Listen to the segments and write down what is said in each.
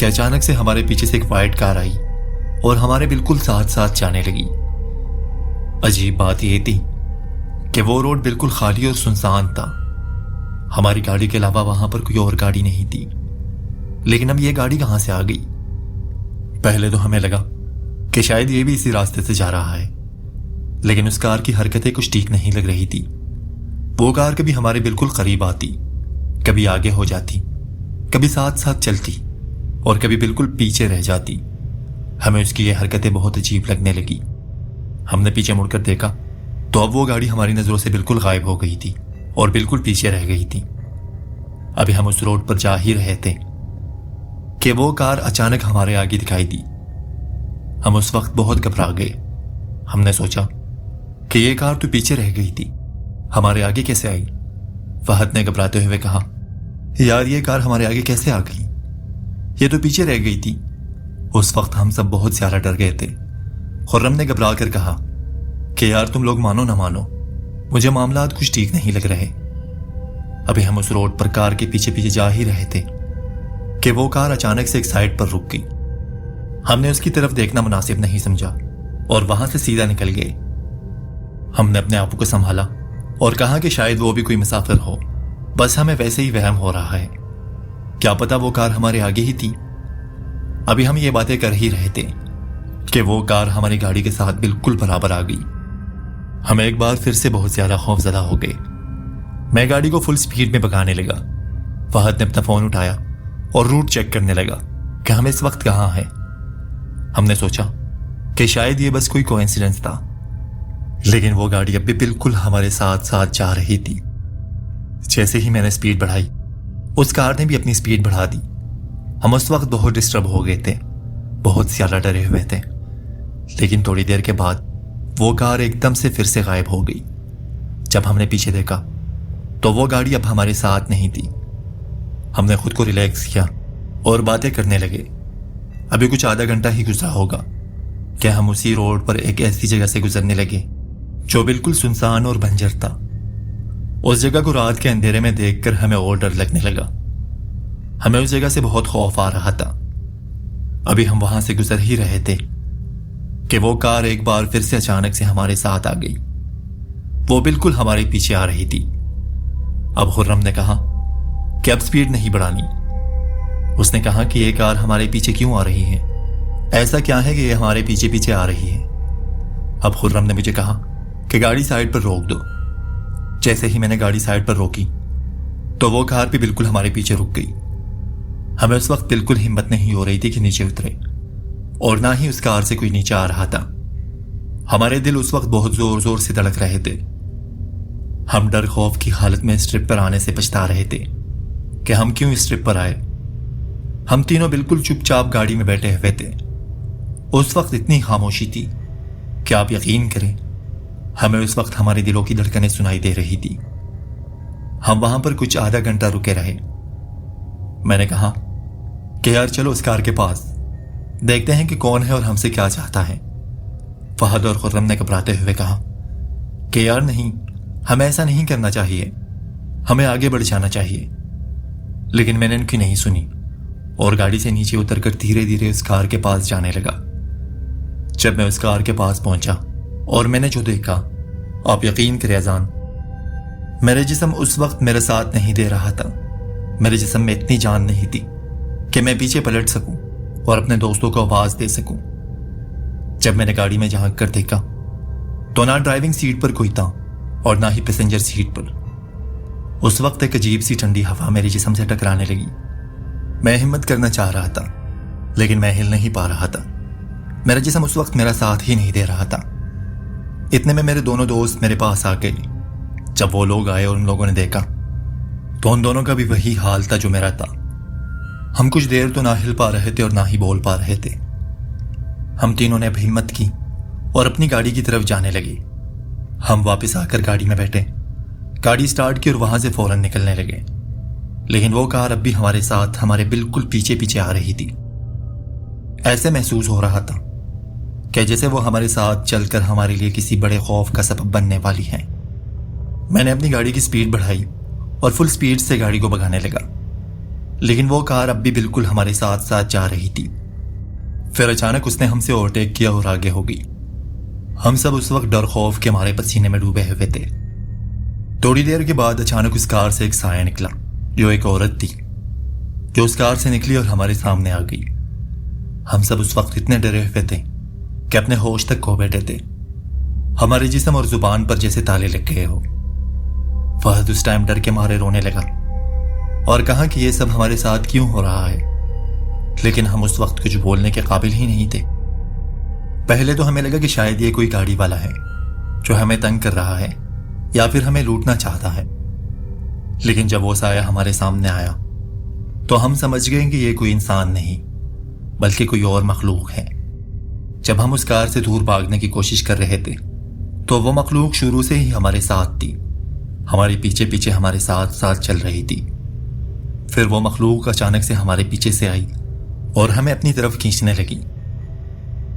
کہ اچانک سے ہمارے پیچھے سے ایک وائٹ کار آئی اور ہمارے بالکل ساتھ ساتھ جانے لگی۔ عجیب بات یہ تھی کہ وہ روڈ بالکل خالی اور سنسان تھا۔ ہماری گاڑی کے علاوہ وہاں پر کوئی اور گاڑی نہیں تھی، لیکن اب یہ گاڑی کہاں سے آ گئی؟ پہلے تو ہمیں لگا کہ شاید یہ بھی اسی راستے سے جا رہا ہے، لیکن اس کار کی حرکتیں کچھ ٹھیک نہیں لگ رہی تھی۔ وہ کار کبھی ہمارے بالکل قریب آتی، کبھی آگے ہو جاتی، کبھی ساتھ ساتھ چلتی اور کبھی بالکل پیچھے رہ جاتی۔ ہمیں اس کی یہ حرکتیں بہت عجیب لگنے لگی۔ ہم نے پیچھے مڑ کر دیکھا تو اب وہ گاڑی ہماری نظروں سے بالکل غائب ہو گئی تھی اور بالکل پیچھے رہ گئی تھی۔ ابھی ہم اس روڈ پر جا ہی رہے تھے کہ وہ کار اچانک ہمارے آگے دکھائی دی۔ ہم اس وقت بہت گھبرا گئے۔ ہم نے سوچا کہ یہ کار تو پیچھے رہ گئی تھی، ہمارے آگے کیسے آئی؟ فہد نے گھبراتے ہوئے کہا، یار یہ کار ہمارے آگے کیسے آ گئی؟ یہ تو پیچھے رہ گئی تھی۔ اس وقت ہم سب بہت زیادہ ڈر گئے تھے۔ خرم نے گھبرا کر کہا کہ یار تم لوگ مانو نہ مانو، مجھے معاملات کچھ ٹھیک نہیں لگ رہے۔ ابھی ہم اس روڈ پر کار کے پیچھے پیچھے جا ہی رہے تھے کہ وہ کار اچانک سے ایک سائڈ پر رک گئی۔ ہم نے اس کی طرف دیکھنا مناسب نہیں سمجھا اور وہاں سے سیدھا نکل گئے۔ ہم نے اپنے آپ کو سنبھالا اور کہا کہ شاید وہ بھی کوئی مسافر ہو، بس ہمیں ویسے ہی وہم ہو رہا ہے، کیا پتا وہ کار ہمارے آگے ہی تھی۔ ابھی ہم یہ باتیں کر ہی رہے تھے کہ وہ کار ہماری گاڑی کے ساتھ بالکل برابر آ گئی۔ ہم ایک بار پھر سے بہت زیادہ خوف زدہ ہو گئے۔ میں گاڑی کو فل سپیڈ میں بھگانے لگا۔ فہد نے اپنا فون اٹھایا اور روٹ چیک کرنے لگا کہ ہم اس وقت کہاں ہیں۔ ہم نے سوچا کہ شاید یہ بس کوئی کوئنسیڈنس تھا، لیکن وہ گاڑی اب بھی بالکل ہمارے ساتھ ساتھ جا رہی تھی۔ جیسے ہی میں نے سپیڈ بڑھائی، اس کار نے بھی اپنی سپیڈ بڑھا دی۔ ہم اس وقت بہت ڈسٹرب ہو گئے تھے، بہت زیادہ ڈرے ہوئے تھے، لیکن تھوڑی دیر کے بعد وہ کار ایک دم سے پھر سے غائب ہو گئی۔ جب ہم نے پیچھے دیکھا تو وہ گاڑی اب ہمارے ساتھ نہیں تھی۔ ہم نے خود کو ریلیکس کیا اور باتیں کرنے لگے۔ ابھی کچھ آدھا گھنٹہ ہی گزرا ہوگا کہ ہم اسی روڈ پر ایک ایسی جگہ سے گزرنے لگے جو بالکل سنسان اور بنجر تھا۔ اس جگہ کو رات کے اندھیرے میں دیکھ کر ہمیں اور ڈر لگنے لگا۔ ہمیں اس جگہ سے بہت خوف آ رہا تھا۔ ابھی ہم وہاں سے گزر ہی رہے تھے کہ وہ کار ایک بار پھر سے اچانک سے ہمارے ساتھ آ گئی۔ وہ بالکل ہمارے پیچھے آ رہی تھی۔ اب خرم نے کہا کہ اب سپیڈ نہیں بڑھانی۔ اس نے کہا کہ یہ کار ہمارے پیچھے کیوں آ رہی ہے؟ ایسا کیا ہے کہ یہ ہمارے پیچھے پیچھے آ رہی ہے؟ اب خرم نے مجھے کہا کہ گاڑی سائڈ پر روک دو۔ جیسے ہی میں نے گاڑی سائڈ پر روکی تو وہ کار بھی بالکل ہمارے پیچھے رک گئی۔ ہمیں اس وقت بالکل ہمت نہیں ہو رہی تھی کہ نیچے اترے، اور نہ ہی اس کار سے کوئی نیچے آ رہا تھا۔ ہمارے دل اس وقت بہت زور زور سے دھڑک رہے تھے۔ ہم ڈر خوف کی حالت میں اس ٹرپ پر آنے سے پچھتا رہے تھے کہ ہم کیوں اس ٹرپ پر آئے۔ ہم تینوں بالکل چپ چاپ گاڑی میں بیٹھے ہوئے تھے۔ اس وقت اتنی خاموشی تھی کہ آپ یقین کریں، ہمیں اس وقت ہمارے دلوں کی دھڑکنیں سنائی دے رہی تھی۔ ہم وہاں پر کچھ آدھا گھنٹہ رکے رہے۔ میں نے کہا کہ یار چلو اس کار کے پاس دیکھتے ہیں کہ کون ہے اور ہم سے کیا چاہتا ہے۔ فہد اور خرم نے گھبراتے ہوئے کہا کہ یار نہیں، ہمیں ایسا نہیں کرنا چاہیے، ہمیں آگے بڑھ جانا چاہیے۔ لیکن میں نے ان کی نہیں سنی اور گاڑی سے نیچے اتر کر دھیرے دھیرے اس کار کے پاس جانے لگا۔ جب میں اس کار کے پاس پہنچا اور میں نے جو دیکھا، آپ یقین کریں اذان، میرے جسم اس وقت میرے ساتھ نہیں دے رہا تھا۔ میرے جسم میں اتنی جان نہیں تھی کہ میں پیچھے پلٹ سکوں اور اپنے دوستوں کو آواز دے سکوں۔ جب میں نے گاڑی میں جھانک کر دیکھا تو نہ ڈرائیونگ سیٹ پر کوئی تھا اور نہ ہی پیسنجر سیٹ پر۔ اس وقت ایک عجیب سی ٹھنڈی ہوا میرے جسم سے ٹکرانے لگی۔ میں ہمت کرنا چاہ رہا تھا لیکن میں ہل نہیں پا رہا تھا۔ میرا جسم اس وقت میرا ساتھ ہی نہیں دے رہا تھا۔ اتنے میں میرے دونوں دوست میرے پاس آ گئے۔ جب وہ لوگ آئے اور ان لوگوں نے دیکھا تو ان دونوں کا بھی وہی حال تھا جو میرا تھا۔ ہم کچھ دیر تو نہ ہل پا رہے تھے اور نہ ہی بول پا رہے تھے۔ ہم تینوں نے اب ہمت کی اور اپنی گاڑی کی طرف جانے لگے۔ ہم واپس آ کر گاڑی میں بیٹھے، گاڑی سٹارٹ کی اور وہاں سے فوراً نکلنے لگے۔ لیکن وہ کار اب بھی ہمارے ساتھ ہمارے بالکل پیچھے پیچھے آ رہی تھی۔ ایسے محسوس ہو رہا تھا کہ جیسے وہ ہمارے ساتھ چل کر ہمارے لیے کسی بڑے خوف کا سبب بننے والی ہے۔ میں نے اپنی گاڑی کی سپیڈ بڑھائی اور فل سپیڈ سے گاڑی کو بھگانے لگا، لیکن وہ کار اب بھی بالکل ہمارے ساتھ ساتھ جا رہی تھی۔ پھر اچانک اس نے ہم سے اوورٹیک کیا اور آگے ہو گئی۔ ہم سب اس وقت ڈر خوف کے ہمارے پسینے میں ڈوبے ہوئے تھے۔ تھوڑی دیر کے بعد اچانک اس کار سے ایک سایہ نکلا جو ایک عورت تھی، جو اس کار سے نکلی اور ہمارے سامنے آ گئی۔ ہم سب اس وقت اتنے ڈرے ہوئے تھے کہ اپنے ہوش تک کھو بیٹھے تھے۔ ہمارے جسم اور زبان پر جیسے تالے لگ گئے ہو۔ فہد اس ٹائم ڈر کے مارے رونے لگا اور کہا کہ یہ سب ہمارے ساتھ کیوں ہو رہا ہے، لیکن ہم اس وقت کچھ بولنے کے قابل ہی نہیں تھے۔ پہلے تو ہمیں لگا کہ شاید یہ کوئی گاڑی والا ہے جو ہمیں تنگ کر رہا ہے یا پھر ہمیں لوٹنا چاہتا ہے، لیکن جب وہ سایہ ہمارے سامنے آیا تو ہم سمجھ گئے کہ یہ کوئی انسان نہیں بلکہ کوئی اور مخلوق ہے۔ جب ہم اس کار سے دور بھاگنے کی کوشش کر رہے تھے تو وہ مخلوق شروع سے ہی ہمارے ساتھ تھی، ہمارے پیچھے پیچھے ہمارے ساتھ ساتھ چل رہی تھی۔ پھر وہ مخلوق اچانک سے ہمارے پیچھے سے آئی اور ہمیں اپنی طرف کھینچنے لگی۔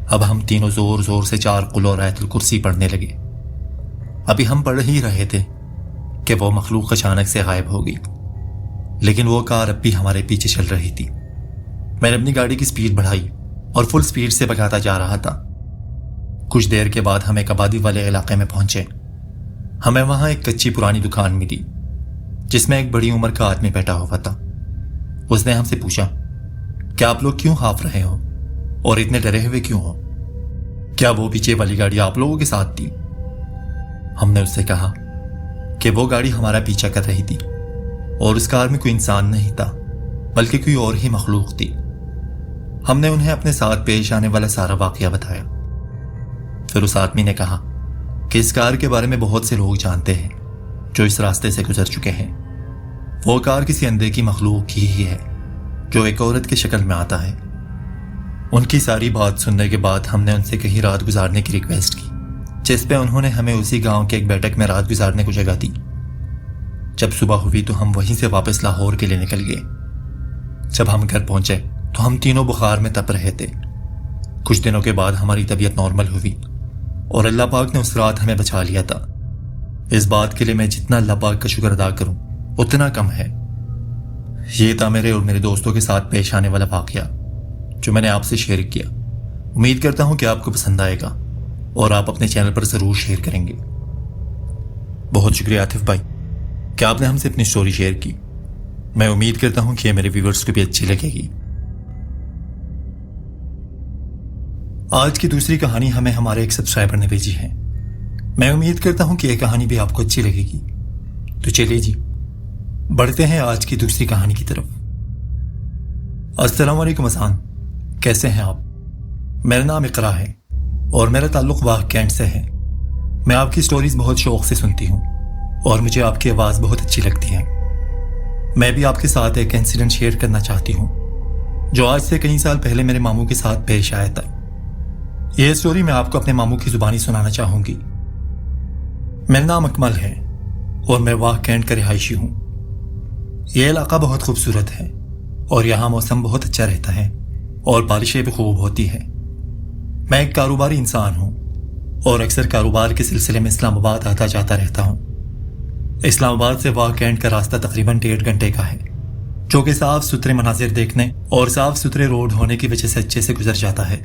اب ہم تینوں زور زور سے 4 قل اور آیت الکرسی پڑھنے لگے۔ ابھی ہم پڑھ ہی رہے تھے کہ وہ مخلوق اچانک سے غائب ہو گئی، لیکن وہ کار اب بھی ہمارے پیچھے چل رہی تھی۔ میں نے اپنی گاڑی کی سپیڈ بڑھائی اور فل سپیڈ سے بھگاتا جا رہا تھا۔ کچھ دیر کے بعد ہم ایک آبادی والے علاقے میں پہنچے۔ ہمیں وہاں ایک کچی پرانی دکان ملی جس میں ایک بڑی عمر کا آدمی بیٹھا ہوا تھا۔ اس نے ہم سے پوچھا کہ آپ لوگ کیوں ہانف رہے ہو اور اتنے ڈرے ہوئے کیوں ہو؟ کیا وہ پیچھے والی گاڑی آپ لوگوں کے ساتھ تھی؟ ہم نے اس سے کہا کہ وہ گاڑی ہمارا پیچھا کر رہی تھی اور اس کار میں کوئی انسان نہیں تھا بلکہ کوئی اور ہی مخلوق تھی۔ ہم نے انہیں اپنے ساتھ پیش آنے والا سارا واقعہ بتایا۔ پھر اس آدمی نے کہا کہ اس کار کے بارے میں بہت سے لوگ جانتے ہیں جو اس راستے سے گزر چکے ہیں۔ وہ کار کسی اندھے کی مخلوق کی ہی ہے جو ایک عورت کی شکل میں آتا ہے۔ ان کی ساری بات سننے کے بعد ہم نے ان سے کہیں رات گزارنے کی ریکویسٹ کی، جس پہ انہوں نے ہمیں اسی گاؤں کے ایک بیٹھک میں رات گزارنے کو جگہ دی۔ جب صبح ہوئی تو ہم وہیں سے واپس لاہور کے لیے نکل گئے۔ جب ہم گھر پہنچے تو ہم تینوں بخار میں تپ رہے تھے۔ کچھ دنوں کے بعد ہماری طبیعت نارمل ہوئی اور اللہ پاک نے اس رات ہمیں بچا لیا تھا۔ اس بات کے لیے میں جتنا اللہ پاک کا شکر ادا کروں اتنا کم ہے۔ یہ تھا میرے اور میرے دوستوں کے ساتھ پیش آنے والا واقعہ جو میں نے آپ سے شیئر کیا۔ امید کرتا ہوں کہ آپ کو پسند آئے گا اور آپ اپنے چینل پر ضرور شیئر کریں گے۔ بہت شکریہ عاطف بھائی کہ آپ نے ہم سے اپنی سٹوری شیئر کی۔ میں امید کرتا ہوں کہ یہ میرے ویورز کو بھی اچھی لگے گی۔ آج کی دوسری کہانی ہمیں ہمارے ایک سبسکرائبر نے بھیجی ہے۔ میں امید کرتا ہوں کہ یہ کہانی بھی آپ کو اچھی لگے گی۔ تو چلیے جی بڑھتے ہیں آج کی دوسری کہانی کی طرف۔ السلام علیکم اذان، کیسے ہیں آپ؟ میرا نام اقرا ہے اور میرا تعلق واہ کینٹ سے ہے۔ میں آپ کی سٹوریز بہت شوق سے سنتی ہوں اور مجھے آپ کی آواز بہت اچھی لگتی ہے۔ میں بھی آپ کے ساتھ ایک انسیڈنٹ شیئر کرنا چاہتی ہوں جو آج سے کئی سال پہلے میرے ماموں کے ساتھ پیش آیا تھا۔ یہ سٹوری میں آپ کو اپنے ماموں کی زبانی سنانا چاہوں گی۔ میرا نام اکمل ہے اور میں واہ کینٹ کا رہائشی ہوں۔ یہ علاقہ بہت خوبصورت ہے اور یہاں موسم بہت اچھا رہتا ہے اور بارشیں بھی خوب ہوتی ہیں۔ میں ایک کاروباری انسان ہوں اور اکثر کاروبار کے سلسلے میں اسلام آباد آتا جاتا رہتا ہوں۔ اسلام آباد سے واہ کینٹ کا راستہ تقریباً 1.5 گھنٹے کا ہے، جو کہ صاف ستھرے مناظر دیکھنے اور صاف ستھرے روڈ ہونے کی وجہ سے اچھے سے گزر جاتا ہے۔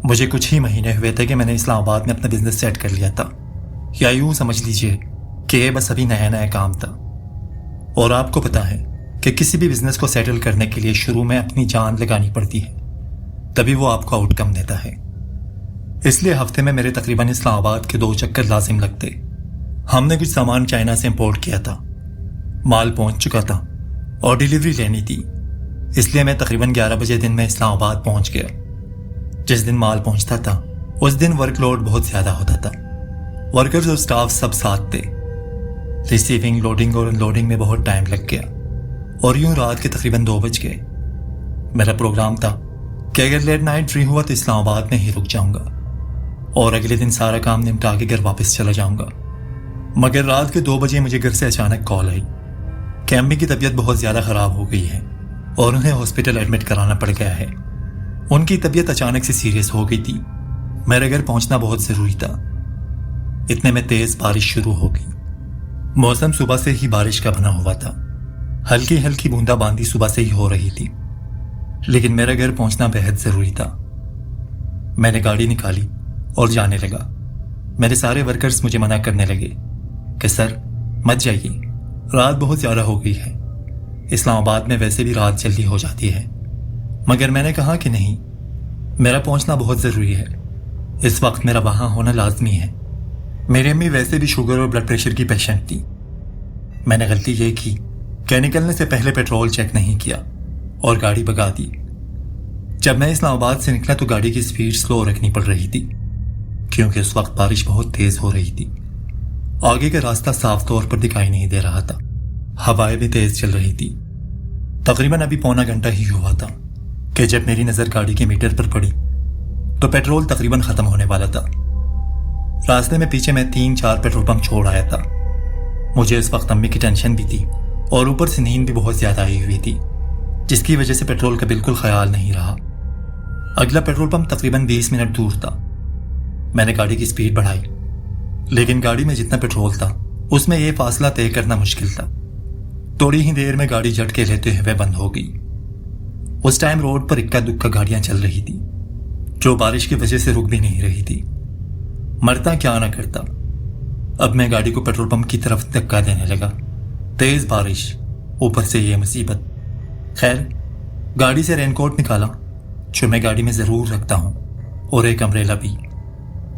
مجھے کچھ ہی مہینے ہوئے تھے کہ میں نے اسلام آباد میں اپنا بزنس سیٹ کر لیا تھا، یا یوں سمجھ لیجئے کہ یہ بس ابھی نیا نیا کام تھا۔ اور آپ کو پتا ہے کہ کسی بھی بزنس کو سیٹل کرنے کے لیے شروع میں اپنی جان لگانی پڑتی ہے، تبھی وہ آپ کو آؤٹ کم دیتا ہے۔ اس لیے ہفتے میں میرے تقریباً اسلام آباد کے 2 چکر لازم لگتے۔ ہم نے کچھ سامان چائنا سے امپورٹ کیا تھا، مال پہنچ چکا تھا اور ڈیلیوری لینی تھی، اس لیے میں تقریباً 11 بجے دن میں اسلام آباد پہنچ گیا۔ جس دن مال پہنچتا تھا اس دن ورک لوڈ بہت زیادہ ہوتا تھا۔ ورکرز اور سٹاف سب ساتھ تھے۔ ریسیونگ، لوڈنگ اور ان لوڈنگ میں بہت ٹائم لگ گیا اور یوں رات کے تقریباً 2 بج گئے۔ میرا پروگرام تھا کہ اگر لیٹ نائٹ فری ہوا تو اسلام آباد میں ہی رک جاؤں گا اور اگلے دن سارا کام نمٹا کے گھر واپس چلا جاؤں گا۔ مگر رات کے 2 بجے مجھے گھر سے اچانک کال آئی کہ امی کی طبیعت بہت زیادہ خراب ہو گئی ہے اور انہیں ہاسپٹل ایڈمٹ کرانا پڑ گیا ہے۔ ان کی طبیعت اچانک سے سیریس ہو گئی تھی۔ میرے گھر پہنچنا بہت ضروری تھا۔ اتنے میں تیز بارش شروع ہو گئی۔ موسم صبح سے ہی بارش کا بنا ہوا تھا۔ ہلکی ہلکی بوندا باندی صبح سے ہی ہو رہی تھی، لیکن میرا گھر پہنچنا بہت ضروری تھا۔ میں نے گاڑی نکالی اور جانے لگا۔ میرے سارے ورکرز مجھے منع کرنے لگے کہ سر مت جائیے، رات بہت زیادہ ہو گئی ہے، اسلام آباد میں ویسے بھی رات جلدی ہو جاتی ہے۔ مگر میں نے کہا کہ نہیں، میرا پہنچنا بہت ضروری ہے، اس وقت میرا وہاں ہونا لازمی ہے۔ میری امی ویسے بھی شوگر اور بلڈ پریشر کی پیشنٹ تھی۔ میں نے غلطی یہ کی کہ نکلنے سے پہلے پیٹرول چیک نہیں کیا اور گاڑی بھگا دی۔ جب میں اسلام آباد سے نکلا تو گاڑی کی سپیڈ سلو رکھنی پڑ رہی تھی کیونکہ اس وقت بارش بہت تیز ہو رہی تھی۔ آگے کا راستہ صاف طور پر دکھائی نہیں دے رہا تھا، ہوائیں بھی تیز چل رہی تھی۔ تقریباً ابھی پونا گھنٹہ ہی ہوا تھا کہ جب میری نظر گاڑی کے میٹر پر پڑی تو پیٹرول تقریباً ختم ہونے والا تھا۔ راستے میں پیچھے میں 3-4 پیٹرول پمپ چھوڑ آیا تھا۔ مجھے اس وقت امی کی ٹینشن بھی تھی اور اوپر سے نیند بھی بہت زیادہ آئی ہوئی تھی، جس کی وجہ سے پیٹرول کا بالکل خیال نہیں رہا۔ اگلا پیٹرول پمپ تقریباً 20 منٹ دور تھا۔ میں نے گاڑی کی سپیڈ بڑھائی، لیکن گاڑی میں جتنا پیٹرول تھا اس میں یہ فاصلہ طے کرنا مشکل تھا۔ تھوڑی ہی دیر میں گاڑی جھٹکے لیتے ہوئے بند ہو گئی۔ اس ٹائم روڈ پر اکا دکا گاڑیاں چل رہی تھی جو بارش کی وجہ سے رک بھی نہیں رہی تھی۔ مرتا کیا نہ کرتا۔ اب میں گاڑی کو پیٹرول پمپ کی طرف دھکا دینے لگا۔ تیز بارش، اوپر سے یہ مصیبت۔ خیر، گاڑی سے رین کوٹ نکالا جو میں گاڑی میں ضرور رکھتا ہوں، اور ایک امبریلا بھی،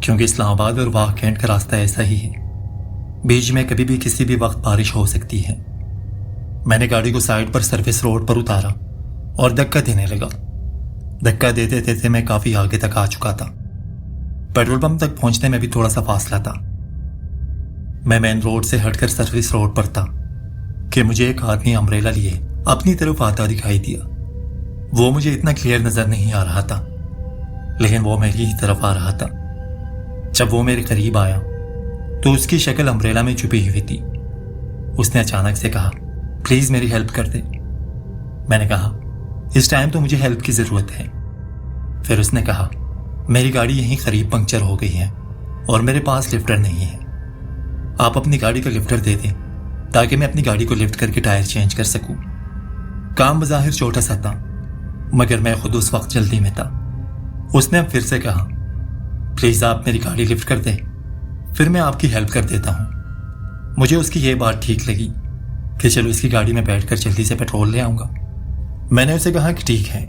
کیونکہ اسلام آباد اور واہ کینٹ کا راستہ ایسا ہی ہے، بیچ میں کبھی بھی کسی بھی وقت بارش ہو سکتی ہے۔ میں نے گاڑی کو سائڈ پر سروس روڈ پر اتارا اور دھکا دینے لگا۔ دھکا دیتے دیتے میں کافی آگے تک آ چکا تھا۔ پیٹرول پمپ تک پہنچنے میں بھی تھوڑا سا فاصلہ تھا۔ میں مین روڈ سے ہٹ کر سروس روڈ پر تھا کہ مجھے ایک آدمی امبریلا لیے اپنی طرف آتا دکھائی دیا۔ وہ مجھے اتنا کلیئر نظر نہیں آ رہا تھا، لیکن وہ میری ہی طرف آ رہا تھا۔ جب وہ میرے قریب آیا تو اس کی شکل امبریلا میں چھپی ہوئی تھی۔ اس نے اچانک سے کہا، پلیز میری ہیلپ کر دے۔ میں نے کہا، اس ٹائم تو مجھے ہیلپ کی ضرورت ہے۔ پھر اس نے کہا، میری گاڑی یہیں قریب پنکچر ہو گئی ہے اور میرے پاس لفٹر نہیں ہے، آپ اپنی گاڑی کا لفٹر دے دیں تاکہ میں اپنی گاڑی کو لفٹ کر کے ٹائر چینج کر سکوں۔ کام بظاہر چھوٹا سا تھا، مگر میں خود اس وقت جلدی میں تھا۔ اس نے اب پھر سے کہا، پلیز آپ میری گاڑی لفٹ کر دیں، پھر میں آپ کی ہیلپ کر دیتا ہوں۔ مجھے اس کی یہ بات ٹھیک لگی کہ چلو اس کی گاڑی میں بیٹھ کر جلدی سے پیٹرول لے آؤں گا۔ میں نے اسے کہا کہ ٹھیک ہے۔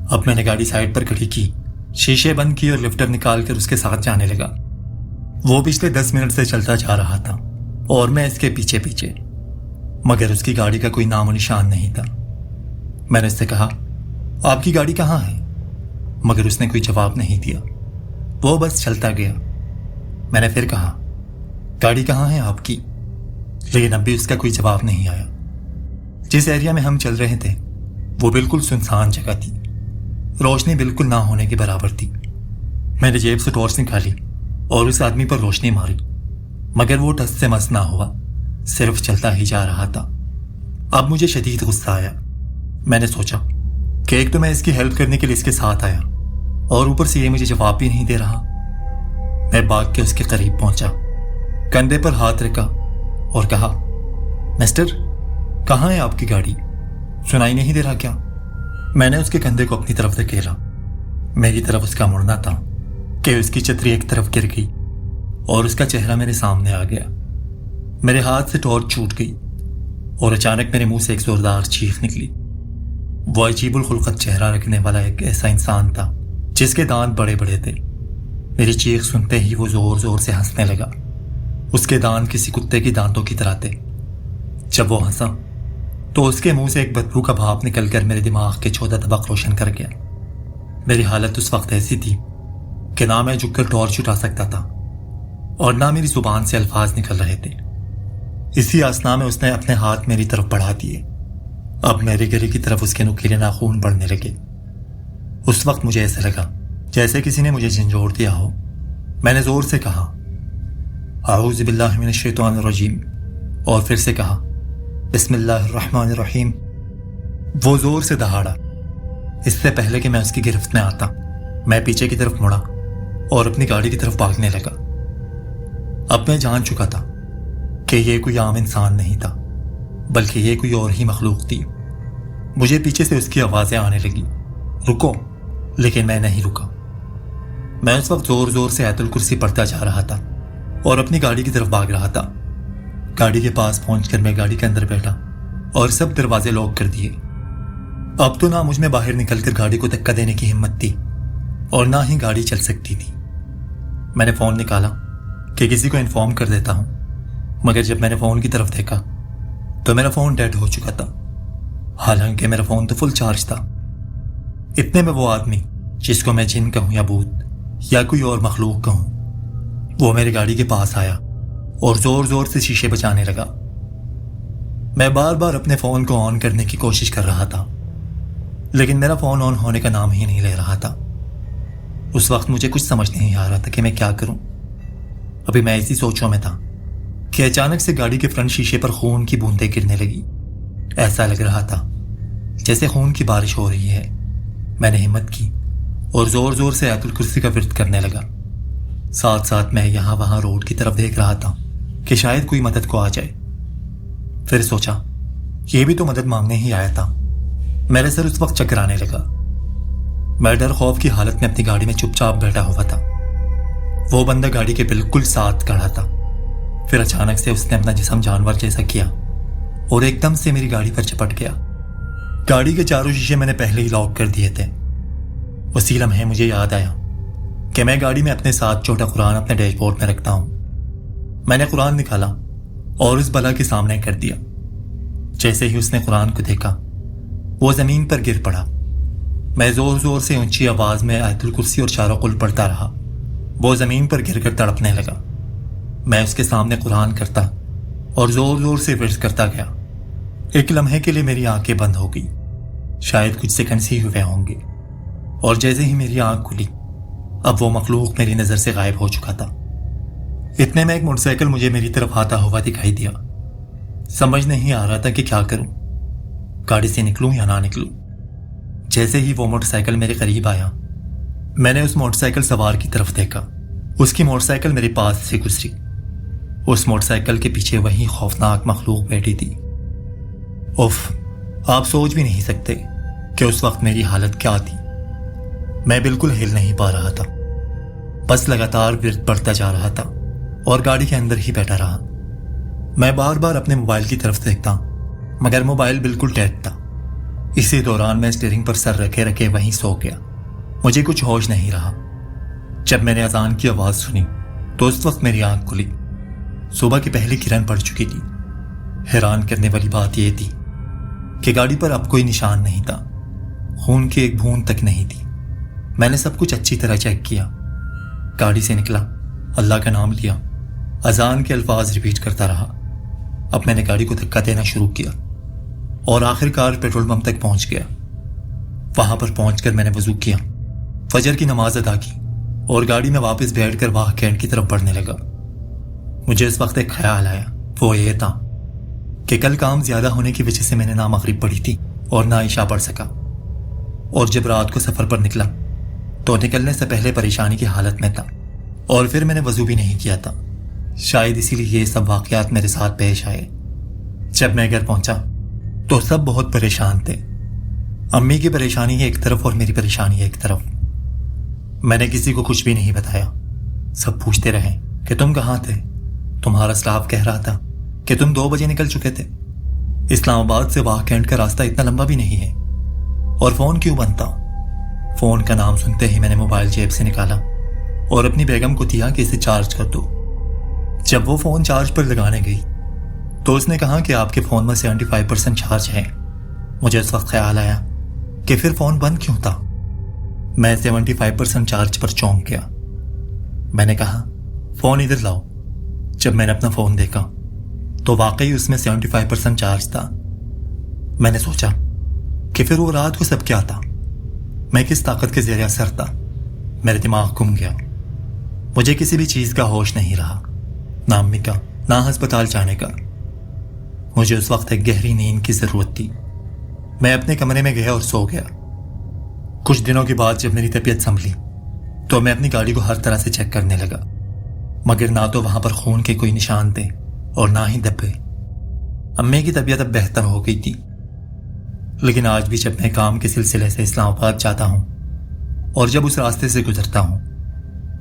اب میں نے گاڑی سائڈ پر کھڑی کی، شیشے بند کی اور لفٹر نکال کر اس کے ساتھ جانے لگا۔ وہ پچھلے 10 منٹ سے چلتا جا رہا تھا اور میں اس کے پیچھے پیچھے، مگر اس کی گاڑی کا کوئی نام و نشان نہیں تھا۔ میں نے اس سے کہا، آپ کی گاڑی کہاں ہے؟ مگر اس نے کوئی جواب نہیں دیا، وہ بس چلتا گیا۔ میں نے پھر کہا، گاڑی کہاں ہے آپ کی؟ لیکن اب بھی اس کا کوئی جواب نہیں آیا۔ جس ایریا میں ہم چل رہے تھے وہ بالکل سنسان جگہ تھی، روشنی بالکل نہ ہونے کے برابر تھی۔ میں نے جیب سے ٹارچ نکالی اور اس آدمی پر روشنی ماری، مگر وہ ٹس سے مس نہ ہوا، صرف چلتا ہی جا رہا تھا۔ اب مجھے شدید غصہ آیا۔ میں نے سوچا کہ ایک تو میں اس کی ہیلپ کرنے کے لیے اس کے ساتھ آیا اور اوپر سے یہ مجھے جواب بھی نہیں دے رہا۔ میں بھاگ کے اس کے قریب پہنچا، کندھے پر ہاتھ رکھا اور کہا، مسٹر کہاں ہے آپ کی گاڑی؟ سنائی نہیں دے رہا کیا؟ میں نے اس کے کندھے کو اپنی طرف دھکیلا۔ میری طرف اس کا مڑنا تھا کہ اس کی چھتری ایک طرف گر گئی اور اس کا چہرہ میرے سامنے آ گیا۔ میرے ہاتھ سے ٹارچ چھوٹ گئی اور اچانک میرے منہ سے ایک زوردار چیخ نکلی۔ وہ عجیب الخلقت چہرہ رکھنے والا ایک ایسا انسان تھا جس کے دانت بڑے بڑے تھے۔ میری چیخ سنتے ہی وہ زور زور سے ہنسنے لگا۔ اس کے دانت کسی کتے کی دانتوں کی طرح تھے۔ جب وہ ہنسا تو اس کے منہ سے ایک بدبو کا بھاپ نکل کر میرے دماغ کے 14 طبق روشن کر گیا۔ میری حالت اس وقت ایسی تھی کہ نہ میں جھک کر ٹارچ اٹھا سکتا تھا اور نہ میری زبان سے الفاظ نکل رہے تھے۔ اسی اثنا میں اس نے اپنے ہاتھ میری طرف بڑھا دیے۔ اب میرے گلے کی طرف اس کے نکیلے ناخون بڑھنے لگے۔ اس وقت مجھے ایسا لگا جیسے کسی نے مجھے جھنجھوڑ دیا ہو۔ میں نے زور سے کہا، اعوذ باللہ من الشیطان الرجیم، اور پھر سے کہا، بسم اللہ الرحمن الرحیم۔ وہ زور سے دہاڑا۔ اس سے پہلے کہ میں اس کی گرفت میں آتا، میں پیچھے کی طرف مڑا اور اپنی گاڑی کی طرف بھاگنے لگا۔ اب میں جان چکا تھا کہ یہ کوئی عام انسان نہیں تھا، بلکہ یہ کوئی اور ہی مخلوق تھی۔ مجھے پیچھے سے اس کی آوازیں آنے لگی، رکو، لیکن میں نہیں رکا۔ میں اس وقت زور زور سے آیت الکرسی پڑھتا جا رہا تھا اور اپنی گاڑی کی طرف بھاگ رہا تھا۔ گاڑی کے پاس پہنچ کر میں گاڑی کے اندر بیٹھا اور سب دروازے لاک کر دیے۔ اب تو نہ مجھ میں باہر نکل کر گاڑی کو دھکا دینے کی ہمت تھی اور نہ ہی گاڑی چل سکتی تھی۔ میں نے فون نکالا کہ کسی کو انفارم کر دیتا ہوں، مگر جب میں نے فون کی طرف دیکھا تو میرا فون ڈیڈ ہو چکا تھا، حالانکہ میرا فون تو فل چارج تھا۔ اتنے میں وہ آدمی، جس کو میں جن کہوں یا بھوت یا کوئی اور مخلوق کہوں، وہ میری گاڑی کے پاس آیا اور زور زور سے شیشے بجانے لگا۔ میں بار بار اپنے فون کو آن کرنے کی کوشش کر رہا تھا، لیکن میرا فون آن ہونے کا نام ہی نہیں لے رہا تھا۔ اس وقت مجھے کچھ سمجھ نہیں آ رہا تھا کہ میں کیا کروں۔ ابھی میں ایسی سوچوں میں تھا کہ اچانک سے گاڑی کے فرنٹ شیشے پر خون کی بوندیں گرنے لگی۔ ایسا لگ رہا تھا جیسے خون کی بارش ہو رہی ہے۔ میں نے ہمت کی اور زور زور سے آیت الکرسی کا ورد کرنے لگا۔ ساتھ ساتھ میں یہاں وہاں روڈ کی طرف دیکھ رہا تھا کہ شاید کوئی مدد کو آ جائے۔ پھر سوچا یہ بھی تو مدد مانگنے ہی آیا تھا۔ میرے سر اس وقت چکرانے لگا۔ میں ڈر خوف کی حالت میں اپنی گاڑی میں چپ چاپ بیٹھا ہوا تھا۔ وہ بندہ گاڑی کے بالکل ساتھ کھڑا تھا۔ پھر اچانک سے اس نے اپنا جسم جانور جیسا کیا اور ایک دم سے میری گاڑی پر چپٹ گیا۔ گاڑی کے چاروں شیشے میں نے پہلے ہی لاک کر دیے تھے۔ اسی لمحے مجھے یاد آیا کہ میں گاڑی میں اپنے ساتھ چھوٹا قرآن اپنے ڈیش بورڈ میں رکھتا ہوں۔ میں نے قرآن نکالا اور اس بلا کے سامنے کر دیا۔ جیسے ہی اس نے قرآن کو دیکھا وہ زمین پر گر پڑا۔ میں زور زور سے اونچی آواز میں آیت الکرسی اور چاروں قل پڑھتا رہا۔ وہ زمین پر گر کر تڑپنے لگا۔ میں اس کے سامنے قرآن کرتا اور زور زور سے ورد کرتا گیا۔ ایک لمحے کے لیے میری آنکھیں بند ہو گئی، شاید کچھ سیکنڈز ہی ہوئے ہوں گے، اور جیسے ہی میری آنکھ کھلی اب وہ مخلوق میری نظر سے غائب ہو چکا تھا۔ اتنے میں ایک موٹر سائیکل مجھے میری طرف آتا ہوا دکھائی دیا۔ سمجھ نہیں آ رہا تھا کہ کیا کروں، گاڑی سے نکلوں یا نہ نکلوں۔ جیسے ہی وہ موٹر سائیکل میرے قریب آیا میں نے اس موٹر سائیکل سوار کی طرف دیکھا۔ اس کی موٹر سائیکل میرے پاس سے گزری۔ اس موٹر سائیکل کے پیچھے وہی خوفناک مخلوق بیٹھی تھی۔ اف، آپ سوچ بھی نہیں سکتے کہ اس وقت میری حالت کیا تھی۔ میں بالکل ہل نہیں پا رہا تھا، بس لگاتار ورد پڑھتا جا رہا تھا اور گاڑی کے اندر ہی بیٹھا رہا۔ میں بار بار اپنے موبائل کی طرف دیکھتا مگر موبائل بالکل ڈیڈ تھا۔ اسی دوران میں اسٹیئرنگ پر سر رکھے رکھے وہیں سو گیا۔ مجھے کچھ ہوش نہیں رہا۔ جب میں نے اذان کی آواز سنی تو اس وقت میری آنکھ کھلی۔ صبح کی پہلی کرن پڑ چکی تھی۔ حیران کرنے والی بات یہ تھی کہ گاڑی پر اب کوئی نشان نہیں تھا، خون کی ایک بوند تک نہیں تھی۔ میں نے سب کچھ اچھی طرح چیک کیا۔ گاڑی سے نکلا، اللہ کا نام لیا، اذان کے الفاظ ریپیٹ کرتا رہا۔ اب میں نے گاڑی کو دھکا دینا شروع کیا اور آخر کار پیٹرول پمپ تک پہنچ گیا۔ وہاں پر پہنچ کر میں نے وضو کیا، فجر کی نماز ادا کی اور گاڑی میں واپس بیٹھ کر واہ کینٹ کی طرف بڑھنے لگا۔ مجھے اس وقت ایک خیال آیا، وہ یہ تھا کہ کل کام زیادہ ہونے کی وجہ سے میں نے نہ مغرب پڑھی تھی اور نہ عشاء پڑھ سکا، اور جب رات کو سفر پر نکلا تو نکلنے سے پہلے پریشانی کی حالت میں تھا، اور پھر میں نے وضو بھی نہیں کیا تھا۔ شاید اسی لیے یہ سب واقعات میرے ساتھ پیش آئے۔ جب میں گھر پہنچا تو سب بہت پریشان تھے۔ امی کی پریشانی ایک طرف اور میری پریشانی ایک طرف۔ میں نے کسی کو کچھ بھی نہیں بتایا۔ سب پوچھتے رہے کہ تم کہاں تھے؟ تمہارا اسٹاف کہہ رہا تھا کہ تم 2 بجے نکل چکے تھے۔ اسلام آباد سے واہ کینٹ کا راستہ اتنا لمبا بھی نہیں ہے، اور فون کیوں بنتا؟ فون کا نام سنتے ہی میں نے موبائل جیب سے نکالا اور اپنی بیگم کو دیا کہ اسے چارج کر دو۔ جب وہ فون چارج پر لگانے گئی تو اس نے کہا کہ آپ کے فون میں 75% چارج ہے۔ مجھے اس وقت خیال آیا کہ پھر فون بند کیوں تھا؟ میں 75% چارج پر چونک گیا۔ میں نے کہا فون ادھر لاؤ۔ جب میں نے اپنا فون دیکھا تو واقعی اس میں 75% چارج تھا۔ میں نے سوچا کہ پھر وہ رات کو سب کیا تھا؟ میں کس طاقت کے زیر اثر تھا؟ میرے دماغ گم گیا۔ مجھے کسی بھی چیز کا ہوش نہیں رہا، نہ امی کا، نہ ہسپتال جانے کا۔ مجھے اس وقت ایک گہری نیند کی ضرورت تھی۔ میں اپنے کمرے میں گیا اور سو گیا۔ کچھ دنوں کے بعد جب میری طبیعت سنبھلی تو میں اپنی گاڑی کو ہر طرح سے چیک کرنے لگا، مگر نہ تو وہاں پر خون کے کوئی نشان تھے اور نہ ہی دبے۔ امی کی طبیعت اب بہتر ہو گئی تھی، لیکن آج بھی جب میں کام کے سلسلے سے اسلام آباد جاتا ہوں اور جب اس راستے سے گزرتا ہوں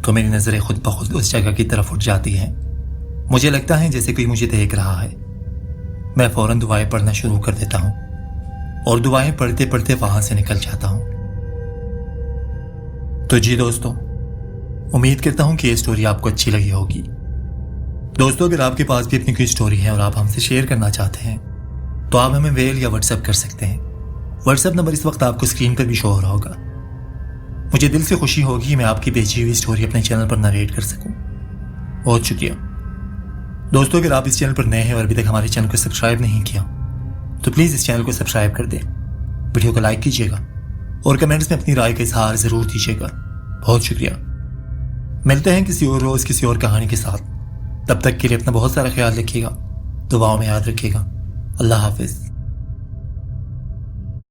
تو میری نظریں خود بخود اس جگہ کی طرف اٹھ جاتی ہیں۔ مجھے لگتا ہے جیسے کوئی مجھے دیکھ رہا ہے۔ میں فوراً دعائیں پڑھنا شروع کر دیتا ہوں اور دعائیں پڑھتے پڑھتے وہاں سے نکل جاتا ہوں۔ تو جی دوستو، امید کرتا ہوں کہ یہ سٹوری آپ کو اچھی لگی ہوگی۔ دوستو، اگر آپ کے پاس بھی اپنی کوئی سٹوری ہے اور آپ ہم سے شیئر کرنا چاہتے ہیں تو آپ ہمیں میل یا واٹس ایپ کر سکتے ہیں۔ واٹس ایپ نمبر اس وقت آپ کو اسکرین پر بھی شو ہو رہا ہوگا۔ مجھے دل سے خوشی ہوگی کہ میں آپ کی بھیجی ہوئی سٹوری اپنے چینل پر نریٹ کر سکوں۔ بہت شکریہ دوستو۔ اگر آپ اس چینل پر نئے ہیں اور ابھی تک ہمارے چینل کو سبسکرائب نہیں کیا تو پلیز اس چینل کو سبسکرائب کر دیں، ویڈیو کو لائک کیجیے گا اور کمنٹس میں اپنی رائے کا اظہار ضرور دیجیے گا۔ بہت شکریہ۔ ملتے ہیں کسی اور روز کسی اور کہانی کے ساتھ۔ تب تک کے لیے اپنا بہت سارا خیال رکھیے گا، دعاؤں میں یاد رکھیے گا۔ اللہ حافظ۔